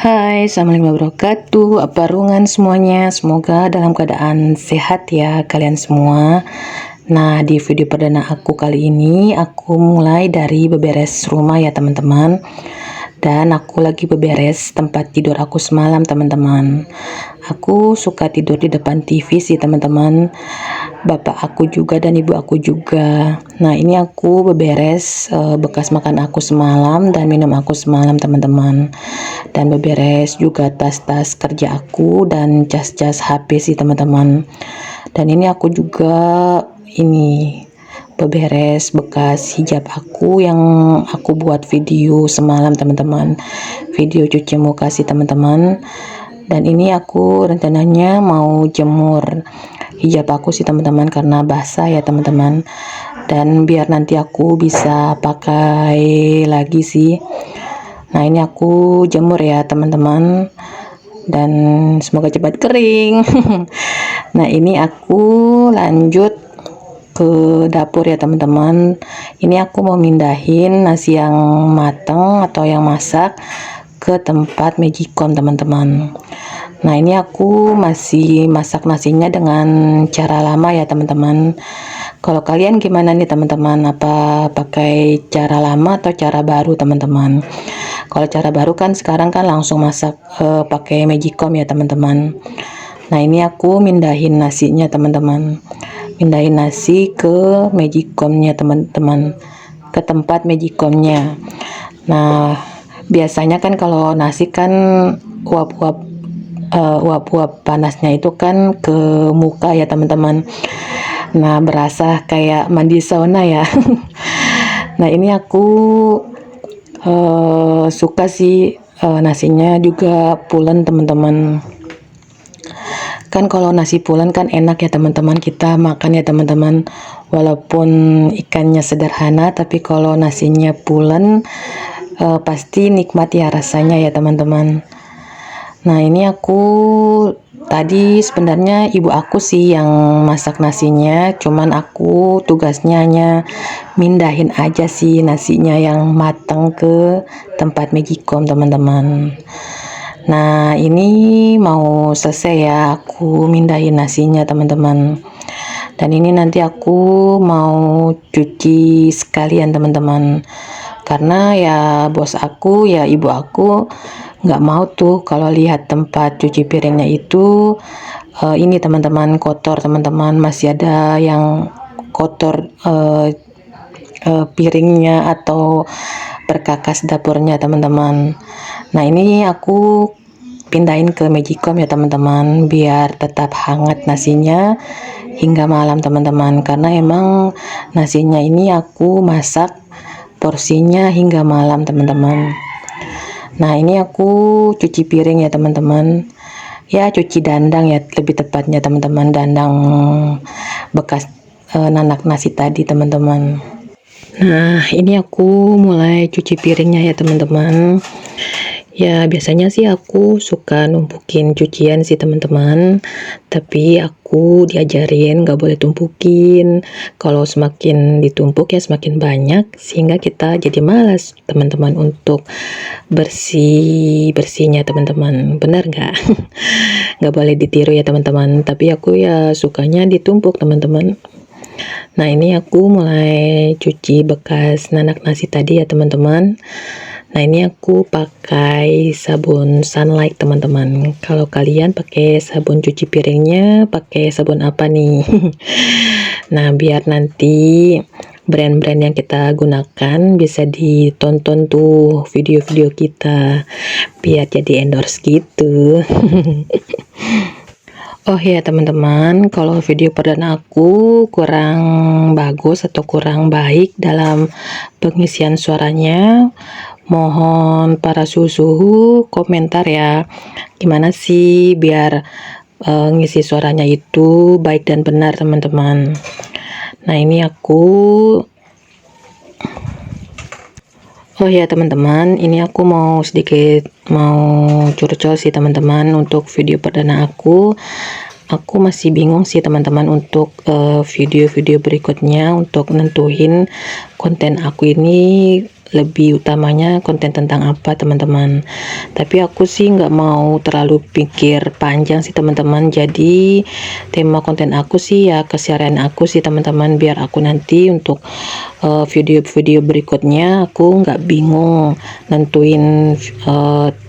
Hai, assalamualaikum warahmatullahi wabarakatuh. Apa rungan semuanya? Semoga dalam keadaan sehat ya kalian semua. Nah, di video perdana aku kali ini aku mulai dari beberes rumah ya teman-teman. Dan aku lagi beberes tempat tidur aku semalam teman-teman. Aku suka tidur di depan TV sih teman-teman. Bapak aku juga dan ibu aku juga. Nah, ini aku beberes bekas makan aku semalam dan minum aku semalam teman-teman. Dan beberes juga tas-tas kerja aku dan cas-cas HP sih teman-teman. Dan ini aku juga beberes bekas hijab aku yang aku buat video semalam teman-teman, video cuci muka sih teman-teman. Dan ini aku rencananya mau jemur hijab aku sih teman-teman karena basah ya teman-teman, dan biar nanti aku bisa pakai lagi sih. Nah, ini aku jemur ya teman-teman dan semoga cepat kering. Nah, ini aku lanjut ke dapur ya teman-teman. Ini aku mau mindahin nasi yang matang atau yang masak ke tempat magicom teman-teman. Nah, ini aku masih masak nasinya dengan cara lama ya teman-teman. Kalau kalian gimana nih teman-teman? Apa pakai cara lama atau cara baru teman-teman? Kalau cara baru kan sekarang kan langsung masak pakai magicom ya teman-teman. Nah, ini aku mindahin nasinya teman-teman. Mindahin nasi ke magicomnya teman-teman, ke tempat magicomnya. Nah, biasanya kan kalau nasi kan uap-uap panasnya itu kan ke muka ya teman-teman. Nah, berasa kayak mandi sauna ya. Nah, ini aku suka sih nasinya juga pulen teman-teman. Kan kalau nasi pulen kan enak ya teman-teman, kita makan ya teman-teman, walaupun ikannya sederhana tapi kalau nasinya pulen pasti nikmat ya rasanya ya teman-teman. Nah, ini aku tadi sebenarnya ibu aku sih yang masak nasinya, cuman aku tugasnya hanya mindahin aja sih nasinya yang matang ke tempat magicom teman-teman. Nah, ini mau selesai ya aku mindahin nasinya teman-teman. Dan ini nanti aku mau cuci sekalian teman-teman. Karena ya bos aku ya ibu aku nggak mau tuh kalau lihat tempat cuci piringnya itu ini teman-teman kotor teman-teman, masih ada yang kotor piringnya atau perkakas dapurnya teman-teman. Nah, ini aku pindahin ke magicom ya teman-teman biar tetap hangat nasinya hingga malam teman-teman, karena emang nasinya ini aku masak porsinya hingga malam teman-teman. Nah, ini aku cuci piring ya teman-teman, ya cuci dandang ya lebih tepatnya teman-teman, dandang bekas nanak nasi tadi teman-teman. Nah, ini aku mulai cuci piringnya ya teman-teman. Ya, biasanya sih aku suka numpukin cucian sih teman-teman, tapi aku diajarin gak boleh tumpukin. Kalau semakin ditumpuk ya semakin banyak, sehingga kita jadi malas teman-teman untuk bersihnya teman-teman. Benar gak? Gak boleh ditiru ya teman-teman, tapi aku ya sukanya ditumpuk teman-teman. Nah, ini aku mulai cuci bekas nanak nasi tadi ya teman-teman. Nah, ini aku pakai sabun Sunlight teman-teman. Kalau kalian pakai sabun cuci piringnya pakai sabun apa nih? Nah, biar nanti brand-brand yang kita gunakan bisa ditonton tuh video-video kita, biar jadi endorse gitu. Oh ya teman-teman, kalau video perdana aku kurang bagus atau kurang baik dalam pengisian suaranya, mohon para suhu komentar ya, gimana sih biar ngisi suaranya itu baik dan benar teman-teman. Nah, ini aku oh ya teman-teman, ini aku mau sedikit curcol sih teman-teman untuk video perdana aku. Aku masih bingung sih teman-teman untuk video-video berikutnya untuk nentuin konten aku ini lebih utamanya konten tentang apa teman-teman. Tapi aku sih nggak mau terlalu pikir panjang sih teman-teman, jadi tema konten aku sih ya keseharian aku sih teman-teman, biar aku nanti untuk video-video berikutnya aku nggak bingung nentuin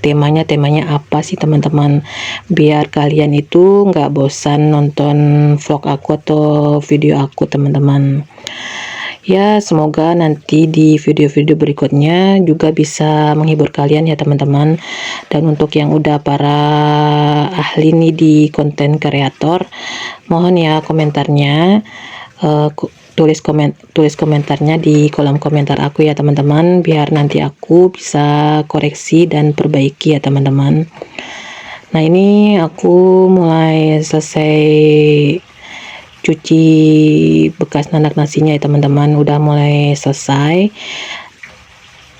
temanya apa sih teman-teman, biar kalian itu nggak bosan nonton vlog aku atau video aku teman-teman. Ya, semoga nanti di video-video berikutnya juga bisa menghibur kalian ya teman-teman. Dan untuk yang udah para ahli nih di konten kreator, mohon ya komentarnya, tulis komentarnya di kolom komentar aku ya teman-teman, biar nanti aku bisa koreksi dan perbaiki ya teman-teman. Nah, ini aku mulai selesai cuci bekas nanak nasinya ya teman-teman, udah mulai selesai.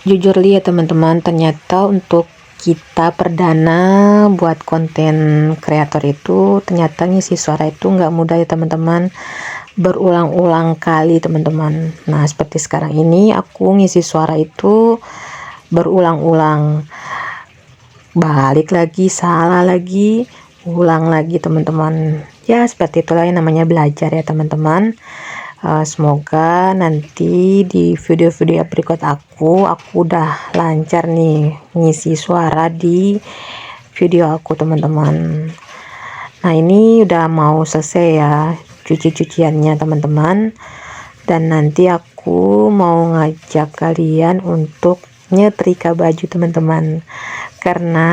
Jujur li ya teman-teman, ternyata untuk kita perdana buat konten kreator itu ternyata ngisi suara itu nggak mudah ya teman-teman, berulang-ulang kali teman-teman. Nah, seperti sekarang ini aku ngisi suara itu berulang-ulang, balik lagi, salah lagi, ulang lagi teman-teman. Ya, seperti itulah yang namanya belajar ya teman-teman. Semoga nanti di video-video berikut aku udah lancar nih ngisi suara di video aku teman-teman. Nah, ini udah mau selesai ya cuciannya teman-teman, dan nanti aku mau ngajak kalian untuk nyetrika baju teman-teman, karena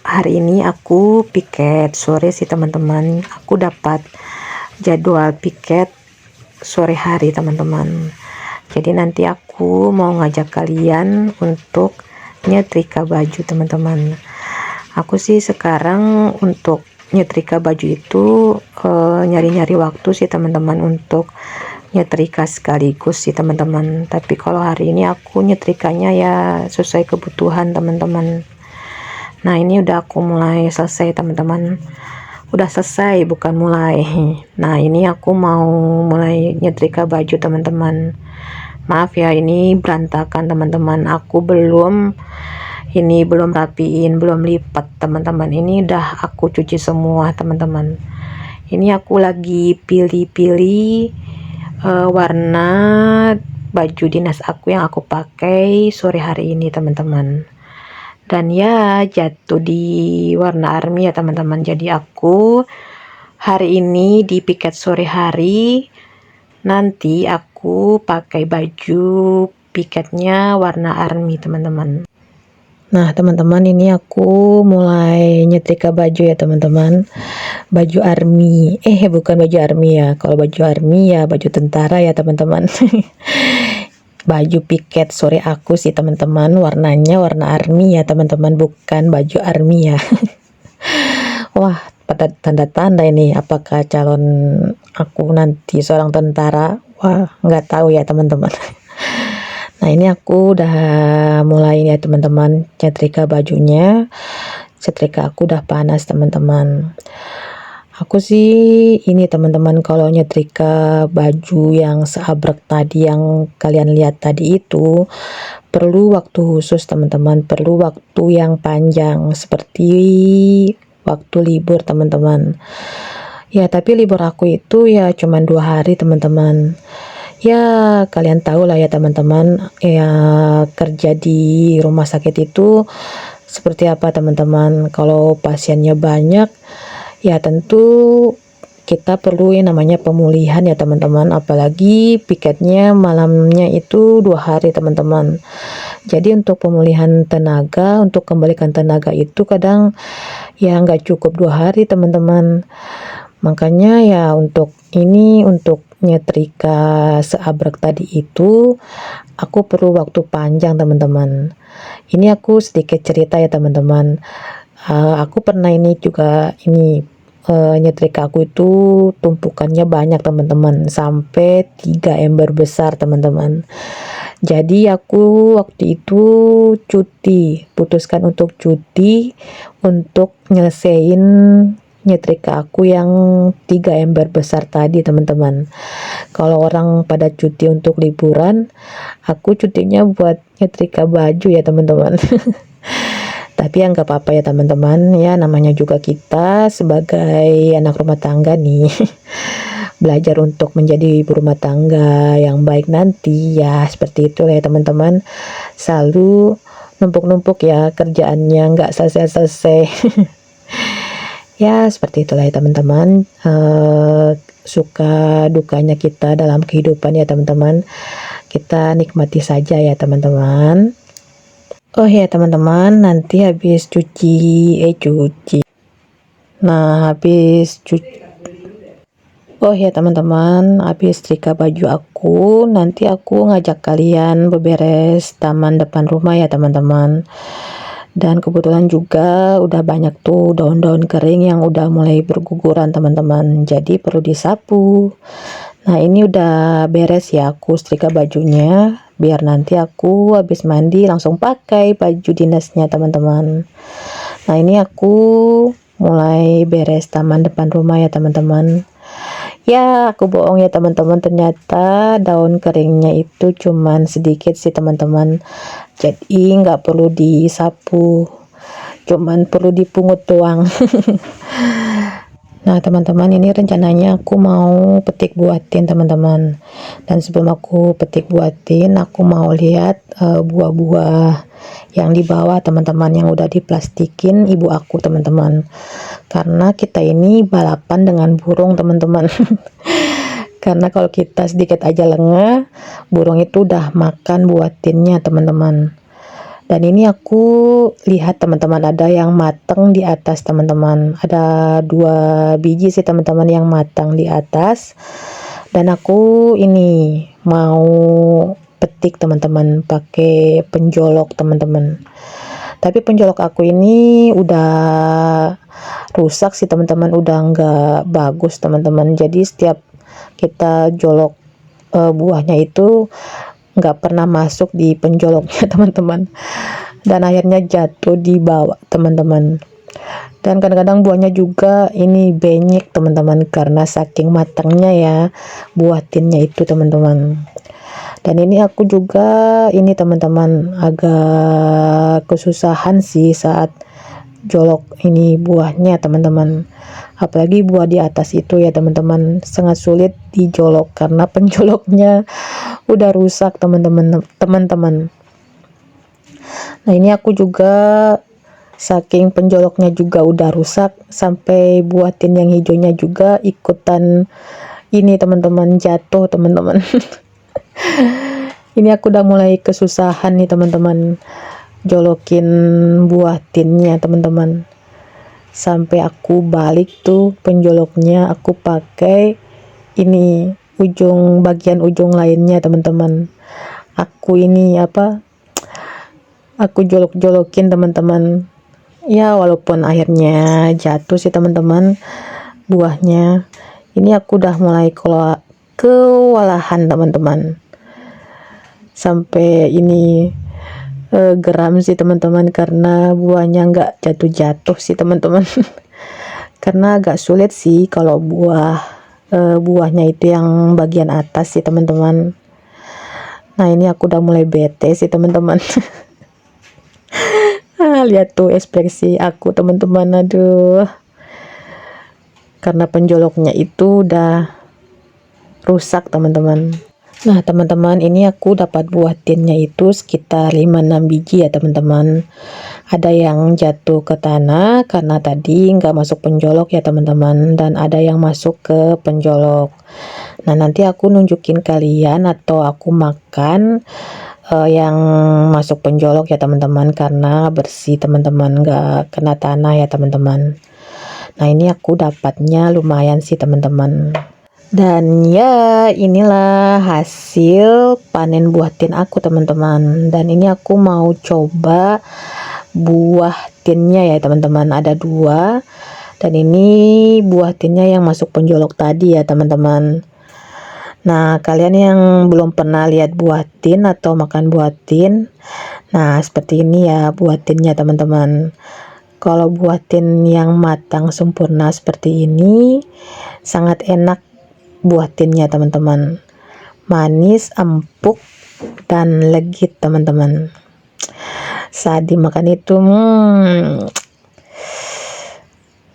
hari ini aku piket sore sih teman-teman. Aku dapat jadwal piket sore hari teman-teman, jadi nanti aku mau ngajak kalian untuk nyetrika baju teman-teman. Aku sih sekarang untuk nyetrika baju itu nyari-nyari waktu sih teman-teman untuk nyetrika sekaligus sih teman-teman. Tapi kalau hari ini aku nyetrikanya ya sesuai kebutuhan teman-teman. Nah, ini udah aku mulai selesai teman-teman, udah selesai bukan mulai. Nah, ini aku mau mulai nyetrika baju teman-teman. Maaf ya, ini berantakan teman-teman, aku belum rapiin, belum lipat teman-teman. Ini udah aku cuci semua teman-teman. Ini aku lagi pilih-pilih warna baju dinas aku yang aku pakai sore hari ini teman-teman. Dan ya jatuh di warna army ya teman-teman. Jadi aku hari ini di piket sore hari, nanti aku pakai baju piketnya warna army teman-teman. Nah teman-teman, ini aku mulai nyetrika baju ya teman-teman, baju army, bukan baju army ya, kalau baju army ya baju tentara ya teman-teman. Baju piket sore aku sih teman-teman, warnanya warna army ya teman-teman, bukan baju army ya. Wah, pada tanda-tanda ini apakah calon aku nanti seorang tentara, wah nggak tahu ya teman-teman. Nah, ini aku udah mulai ya teman-teman nyetrika bajunya. Setrika aku udah panas teman-teman. Aku sih ini teman-teman, kalau nyetrika baju yang seabrek tadi yang kalian lihat tadi itu perlu waktu khusus teman-teman, perlu waktu yang panjang seperti waktu libur teman-teman. Ya, tapi libur aku itu ya cuman 2 hari teman-teman. Ya, kalian tahu lah ya teman-teman, ya kerja di rumah sakit itu seperti apa teman-teman. Kalau pasiennya banyak, ya tentu kita perlu yang namanya pemulihan ya teman-teman, apalagi piketnya malamnya itu 2 hari teman-teman. Jadi untuk pemulihan tenaga, untuk kembalikan tenaga itu kadang ya nggak cukup 2 hari teman-teman. Makanya ya untuk nyetrika seabrek tadi itu aku perlu waktu panjang teman-teman. Ini aku sedikit cerita ya teman-teman. Aku pernah ini juga nyetrika aku itu tumpukannya banyak teman-teman, sampai 3 ember besar teman-teman. Jadi aku waktu itu putuskan untuk cuti untuk nyelesain nyetrika aku yang 3 ember besar tadi teman-teman. Kalau orang pada cuti untuk liburan, aku cutinya buat nyetrika baju ya teman-teman. Tapi ya nggak apa-apa ya teman-teman, ya namanya juga kita sebagai anak rumah tangga nih. Belajar untuk menjadi ibu rumah tangga yang baik nanti ya, seperti itu ya teman-teman. Selalu numpuk-numpuk ya kerjaannya, nggak selesai-selesai. Ya seperti itulah ya teman-teman, suka dukanya kita dalam kehidupan ya teman-teman, kita nikmati saja ya teman-teman. Oh ya teman-teman, nanti habis oh ya teman-teman, habis setrika baju aku, nanti aku ngajak kalian beberes taman depan rumah ya teman-teman. Dan kebetulan juga udah banyak tuh daun-daun kering yang udah mulai berguguran teman-teman, jadi perlu disapu. Nah ini udah beres ya aku setrika bajunya, biar nanti aku habis mandi langsung pakai baju dinasnya teman-teman. Nah ini aku mulai beres taman depan rumah ya teman-teman. Ya aku bohong ya teman-teman, ternyata daun keringnya itu cuman sedikit sih teman-teman, jadi nggak perlu disapu, cuman perlu dipungut doang. Nah teman-teman, ini rencananya aku mau petik buatin teman-teman, dan sebelum aku petik buatin aku mau lihat buah-buah yang di bawah teman-teman, yang udah diplastikin ibu aku teman-teman, karena kita ini balapan dengan burung teman-teman. Karena kalau kita sedikit aja lengah, burung itu udah makan buatinnya teman-teman. Dan ini aku lihat teman-teman, ada yang matang di atas teman-teman, ada 2 biji sih teman-teman yang matang di atas. Dan aku ini mau petik teman-teman pakai penjolok teman-teman, tapi penjolok aku ini udah rusak sih teman-teman, udah nggak bagus teman-teman, jadi setiap kita jolok buahnya itu nggak pernah masuk di penjoloknya teman-teman, dan akhirnya jatuh di bawah teman-teman. Dan kadang-kadang buahnya juga ini benyek teman-teman, karena saking matangnya ya buah tinnya itu teman-teman. Dan ini aku juga ini teman-teman agak kesusahan sih saat jolok ini buahnya teman-teman, apalagi buah di atas itu ya teman-teman, sangat sulit dijolok karena penjoloknya udah rusak teman-teman. Nah ini aku juga saking penjoloknya juga udah rusak, sampai buatin yang hijaunya juga ikutan ini teman-teman, jatuh teman-teman. Ini aku udah mulai kesusahan nih teman-teman jolokin buah tinnya teman-teman, sampai aku balik tuh penjoloknya, aku pakai ini bagian ujung lainnya teman-teman, aku ini aku jolok-jolokin teman-teman. Ya walaupun akhirnya jatuh sih teman-teman buahnya, ini aku udah mulai kewalahan teman-teman, sampai ini geram sih teman-teman, karena buahnya nggak jatuh-jatuh sih teman-teman. Karena agak sulit sih kalau buahnya itu yang bagian atas sih teman-teman. Nah ini aku udah mulai bete sih teman-teman. Lihat tuh ekspresi aku teman-teman, aduh, karena penjoloknya itu udah rusak teman-teman. Nah teman-teman, ini aku dapat buah tinnya itu sekitar 5-6 biji ya teman-teman. Ada yang jatuh ke tanah karena tadi nggak masuk penjolok ya teman-teman, dan ada yang masuk ke penjolok. Nah nanti aku nunjukin kalian atau aku makan yang masuk penjolok ya teman-teman, karena bersih teman-teman, nggak kena tanah ya teman-teman. Nah ini aku dapatnya lumayan sih teman-teman. Dan ya inilah hasil panen buah tin aku teman-teman. Dan ini aku mau coba buah tinnya ya teman-teman, ada 2, dan ini buah tinnya yang masuk penjolok tadi ya teman-teman. Nah kalian yang belum pernah lihat buah tin atau makan buah tin, nah seperti ini ya buah tinnya teman-teman. Kalau buatin yang matang sempurna seperti ini sangat enak buatinnya teman-teman. Manis, empuk, dan legit teman-teman. Saat dimakan itu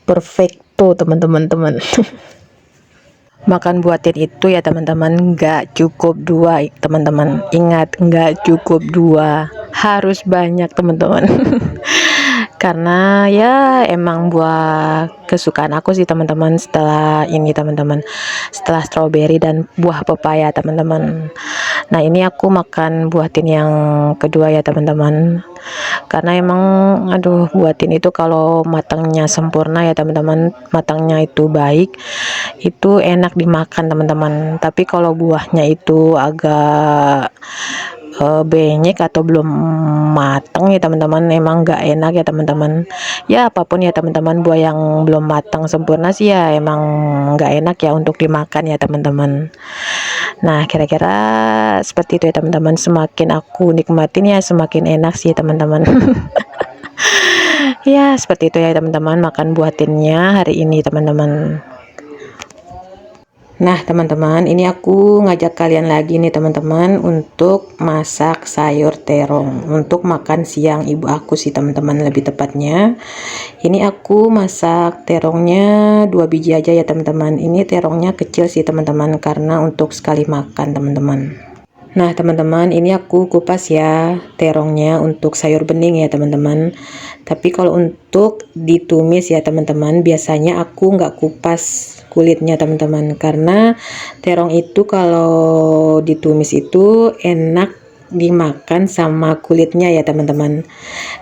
perfecto teman-teman. Makan buatin itu ya teman-teman, nggak cukup dua teman-teman. Ingat, nggak cukup dua, harus banyak teman-teman. Karena ya emang buah kesukaan aku sih teman-teman. Setelah ini teman-teman, setelah stroberi dan buah pepaya teman-teman. Nah ini aku makan buatin yang kedua ya teman-teman, karena emang aduh buatin itu kalau matangnya sempurna ya teman-teman, matangnya itu baik, itu enak dimakan teman-teman. Tapi kalau buahnya itu agak benyek atau belum matang ya teman-teman, emang nggak enak ya teman-teman. Ya apapun ya teman-teman, buah yang belum matang sempurna sih ya emang nggak enak ya untuk dimakan ya teman-teman. Nah kira-kira seperti itu ya teman-teman, semakin aku nikmatin ya semakin enak sih teman-teman. Ya seperti itu ya teman-teman, makan buatinnya hari ini teman-teman. Nah teman-teman, ini aku ngajak kalian lagi nih teman-teman untuk masak sayur terong untuk makan siang ibu aku sih teman-teman, lebih tepatnya. Ini aku masak terongnya 2 biji aja ya teman-teman. Ini terongnya kecil sih teman-teman, karena untuk sekali makan teman-teman. Nah teman-teman, ini aku kupas ya terongnya untuk sayur bening ya teman-teman. Tapi kalau untuk ditumis ya teman-teman, biasanya aku nggak kupas kulitnya teman-teman, karena terong itu kalau ditumis itu enak dimakan sama kulitnya ya teman-teman.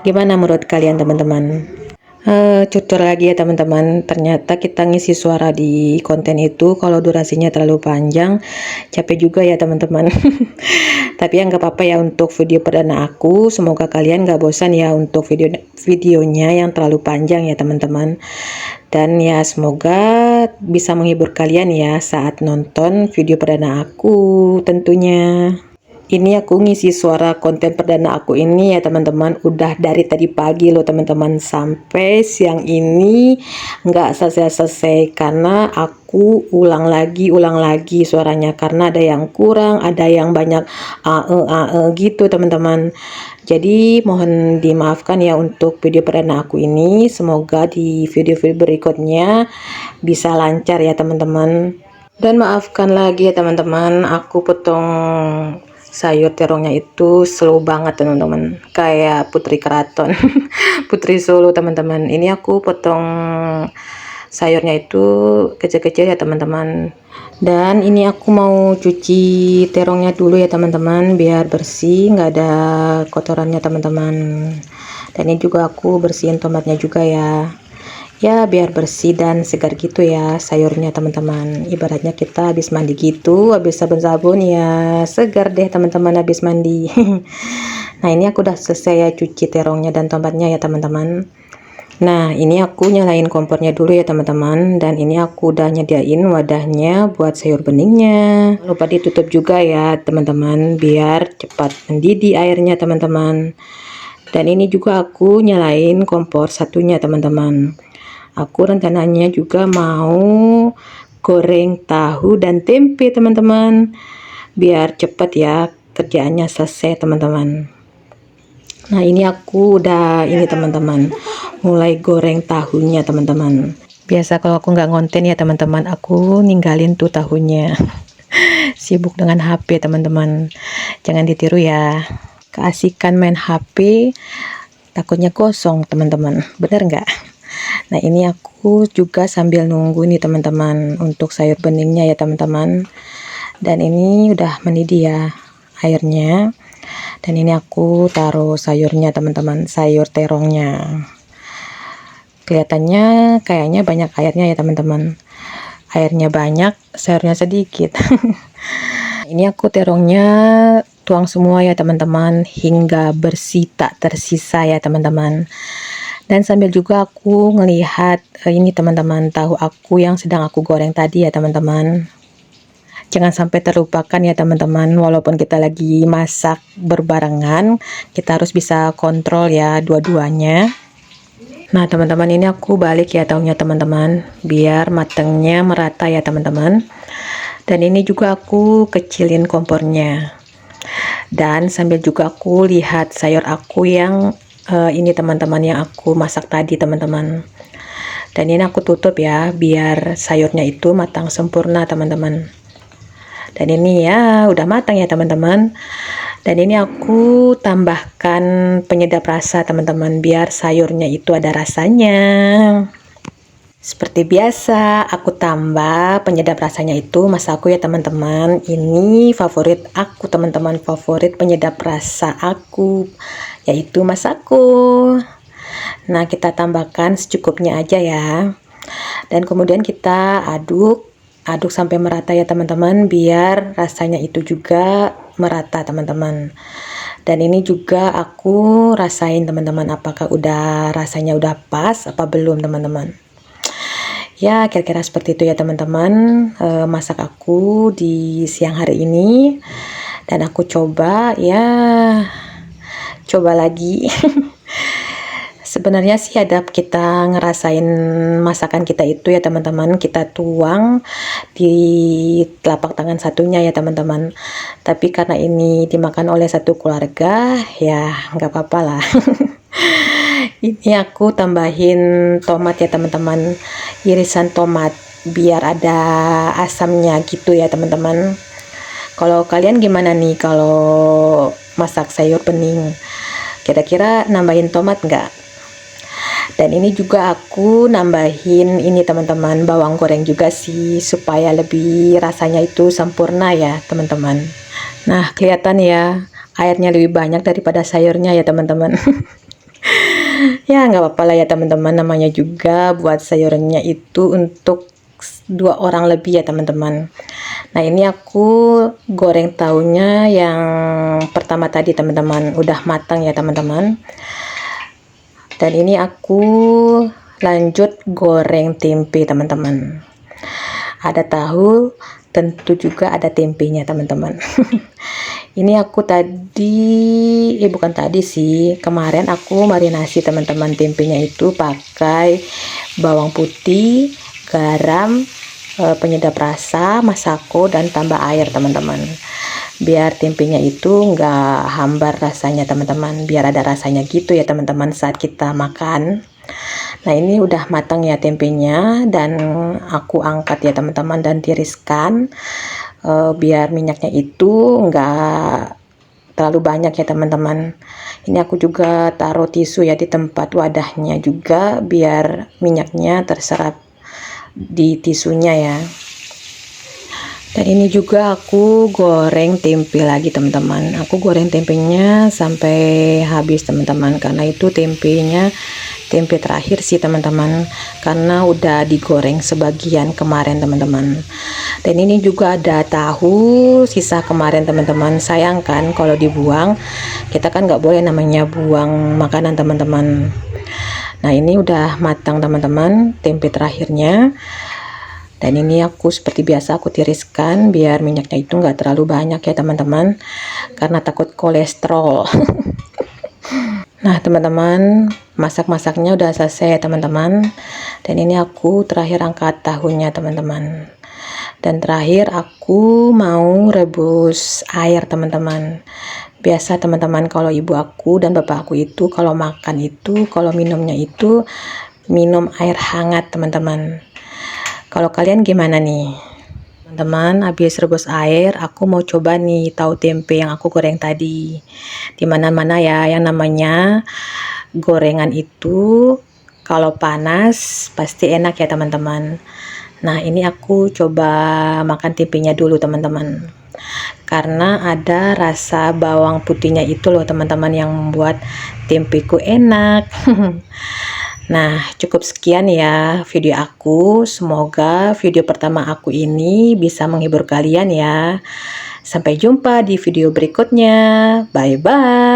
Gimana menurut kalian teman-teman? Cucur lagi ya teman-teman, ternyata kita ngisi suara di konten itu kalau durasinya terlalu panjang capek juga ya teman-teman. Tapi ya nggak apa-apa ya untuk video perdana aku, semoga kalian nggak bosan ya untuk videonya yang terlalu panjang ya teman-teman. Dan ya semoga bisa menghibur kalian ya saat nonton video perdana aku tentunya. Ini aku ngisi suara konten perdana aku ini ya teman-teman, udah dari tadi pagi loh teman-teman, sampai siang ini nggak selesai-selesai karena aku ulang lagi suaranya, karena ada yang kurang, ada yang banyak gitu teman-teman. Jadi mohon dimaafkan ya untuk video perdana aku ini, semoga di video-video berikutnya bisa lancar ya teman-teman. Dan maafkan lagi ya teman-teman, aku potong sayur terongnya itu slow banget teman-teman, kayak putri keraton. Putri Solo teman-teman. Ini aku potong sayurnya itu kecil-kecil ya teman-teman. Dan ini aku mau cuci terongnya dulu ya teman-teman, biar bersih, nggak ada kotorannya teman-teman. Dan ini juga aku bersihin tomatnya juga ya, biar bersih dan segar gitu ya sayurnya teman-teman. Ibaratnya kita habis mandi gitu, habis sabun-sabun ya segar deh teman-teman habis mandi. Nah ini aku udah selesai ya cuci terongnya dan tomatnya ya teman-teman. Nah ini aku nyalain kompornya dulu ya teman-teman, dan ini aku udah nyediain wadahnya buat sayur beningnya. Lupa ditutup juga ya teman-teman biar cepat mendidih airnya teman-teman. Dan ini juga aku nyalain kompor satunya teman-teman. Aku rencananya juga mau goreng tahu dan tempe teman-teman, biar cepet ya kerjaannya selesai teman-teman. Nah ini aku udah ini teman-teman, mulai goreng tahunya teman-teman. Biasa kalau aku nggak ngonten ya teman-teman, aku ninggalin tuh tahunya. Sibuk dengan HP teman-teman, jangan ditiru ya. Keasikan main HP takutnya kosong teman-teman, bener nggak? Nah ini aku juga sambil nunggu nih teman-teman untuk sayur beningnya ya teman-teman. Dan ini udah mendidih ya airnya. Dan ini aku taruh sayurnya teman-teman, sayur terongnya. Kelihatannya kayaknya banyak airnya ya teman-teman. Airnya banyak, sayurnya sedikit. Ini aku terongnya tuang semua ya teman-teman, hingga bersih tak tersisa ya teman-teman. Dan sambil juga aku ngelihat ini teman-teman, tahu aku yang sedang aku goreng tadi ya teman-teman. Jangan sampai terlupakan ya teman-teman, walaupun kita lagi masak berbarengan, kita harus bisa kontrol ya dua-duanya. Nah teman-teman, ini aku balik ya taunya teman-teman, biar matangnya merata ya teman-teman. Dan ini juga aku kecilin kompornya, dan sambil juga aku lihat sayur aku yang ini teman-teman, yang aku masak tadi teman-teman. Dan ini aku tutup ya, biar sayurnya itu matang sempurna teman-teman. Dan ini ya udah matang ya teman-teman. Dan ini aku tambahkan penyedap rasa teman-teman, biar sayurnya itu ada rasanya. Seperti biasa, aku tambah penyedap rasanya itu Masako ya teman-teman. Ini favorit aku teman-teman, favorit penyedap rasa aku, yaitu Masako. Nah, kita tambahkan secukupnya aja ya. Dan kemudian kita aduk sampai merata ya teman-teman, biar rasanya itu juga merata teman-teman. Dan ini juga aku rasain teman-teman, apakah udah rasanya udah pas apa belum teman-teman. Ya kira-kira seperti itu ya teman-teman, masak aku di siang hari ini. Dan aku coba lagi. Sebenarnya sih ada kita ngerasain masakan kita itu ya teman-teman, kita tuang di telapak tangan satunya ya teman-teman. Tapi karena ini dimakan oleh satu keluarga, ya nggak apa-apa lah. Ini aku tambahin tomat ya teman-teman, irisan tomat biar ada asamnya gitu ya teman-teman. Kalau kalian gimana nih kalau masak sayur bening? Kira-kira nambahin tomat nggak? Dan ini juga aku nambahin ini teman-teman, bawang goreng juga sih, supaya lebih rasanya itu sempurna ya teman-teman. Nah kelihatan ya airnya lebih banyak daripada sayurnya ya teman-teman. Ya nggak apa-apa lah ya teman-teman, namanya juga buat sayurnya itu untuk 2 orang lebih ya teman-teman. Nah ini aku goreng tahunya yang pertama tadi teman-teman, udah matang ya teman-teman. Dan ini aku lanjut goreng tempe teman-teman. Ada tahu, tentu juga ada tempenya teman-teman. Ini aku tadi, bukan tadi sih, kemarin aku marinasi teman-teman, tempenya itu pakai bawang putih, garam, penyedap rasa, Masako, dan tambah air teman-teman. Biar tempenya itu nggak hambar rasanya teman-teman, biar ada rasanya gitu ya teman-teman saat kita makan. Nah ini udah matang ya tempenya, dan aku angkat ya teman-teman dan tiriskan, biar minyaknya itu nggak terlalu banyak ya teman-teman. Ini aku juga taruh tisu ya di tempat wadahnya juga, biar minyaknya terserap di tisunya ya. Dan ini juga aku goreng tempe lagi teman-teman, aku goreng tempenya sampai habis teman-teman, karena itu tempenya tempe terakhir sih teman-teman, karena udah digoreng sebagian kemarin teman-teman. Dan ini juga ada tahu sisa kemarin teman-teman, sayang kan kalau dibuang, kita kan nggak boleh namanya buang makanan teman-teman. Nah ini udah matang teman-teman tempe terakhirnya. Dan ini aku seperti biasa aku tiriskan biar minyaknya itu nggak terlalu banyak ya teman-teman, karena takut kolesterol. Nah teman-teman, masak-masaknya udah selesai ya teman-teman. Dan ini aku terakhir angkat tahunya teman-teman. Dan terakhir aku mau rebus air teman-teman. Biasa teman-teman kalau ibu aku dan bapak aku itu kalau makan itu, kalau minumnya itu minum air hangat teman-teman. Kalau kalian gimana nih teman-teman? Habis rebus air, aku mau coba nih tahu tempe yang aku goreng tadi. Dimana-mana ya yang namanya gorengan itu kalau panas pasti enak ya teman-teman. Nah ini aku coba makan tempenya dulu teman-teman, karena ada rasa bawang putihnya itu loh teman-teman yang membuat tempeku enak. Nah cukup sekian ya video aku, semoga video pertama aku ini bisa menghibur kalian ya. Sampai jumpa di video berikutnya, bye bye.